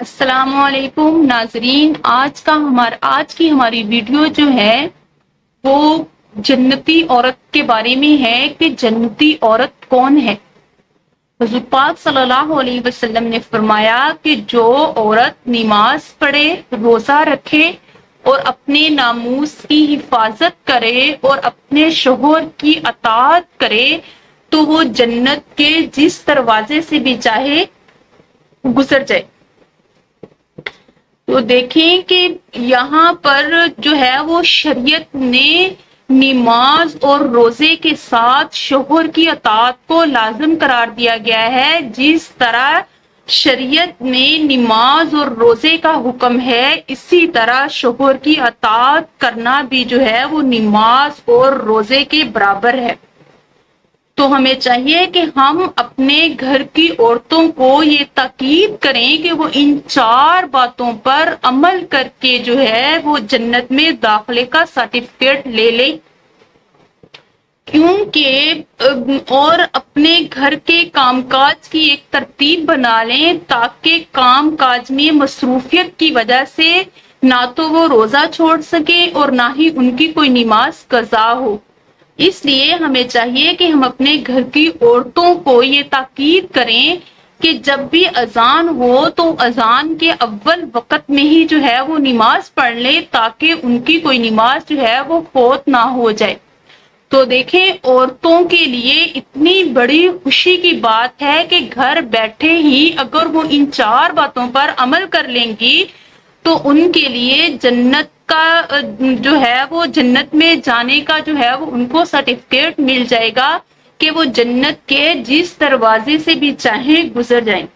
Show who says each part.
Speaker 1: السلام علیکم ناظرین، آج کی ہماری ویڈیو جو ہے وہ جنتی عورت کے بارے میں ہے کہ جنتی عورت کون ہے۔ حضور پاک صلی اللہ علیہ وسلم نے فرمایا کہ جو عورت نماز پڑھے، روزہ رکھے اور اپنے ناموس کی حفاظت کرے اور اپنے شوہر کی اطاعت کرے تو وہ جنت کے جس دروازے سے بھی چاہے گزر جائے۔ تو دیکھیں کہ یہاں پر جو ہے وہ شریعت نے نماز اور روزے کے ساتھ شوہر کی اطاعت کو لازم قرار دیا گیا ہے۔ جس طرح شریعت میں نماز اور روزے کا حکم ہے، اسی طرح شوہر کی اطاعت کرنا بھی جو ہے وہ نماز اور روزے کے برابر ہے۔ تو ہمیں چاہیے کہ ہم اپنے گھر کی عورتوں کو یہ تاکید کریں کہ وہ ان 4 باتوں پر عمل کر کے جو ہے وہ جنت میں داخلے کا سرٹیفکیٹ لے لیں، اور اپنے گھر کے کام کاج کی ایک ترتیب بنا لیں تاکہ کام کاج میں مصروفیت کی وجہ سے نہ تو وہ روزہ چھوڑ سکیں اور نہ ہی ان کی کوئی نماز قضا ہو۔ اس لیے ہمیں چاہیے کہ ہم اپنے گھر کی عورتوں کو یہ تاکید کریں کہ جب بھی اذان ہو تو اذان کے اول وقت میں ہی جو ہے وہ نماز پڑھ لے تاکہ ان کی کوئی نماز جو ہے وہ فوت نہ ہو جائے۔ تو دیکھیں، عورتوں کے لیے اتنی بڑی خوشی کی بات ہے کہ گھر بیٹھے ہی اگر وہ ان 4 باتوں پر عمل کر لیں گی تو ان کے لیے جنت کا جو ہے وہ جنت میں جانے کا جو ہے وہ ان کو سرٹیفکیٹ مل جائے گا کہ وہ جنت کے جس دروازے سے بھی چاہیں گزر جائیں۔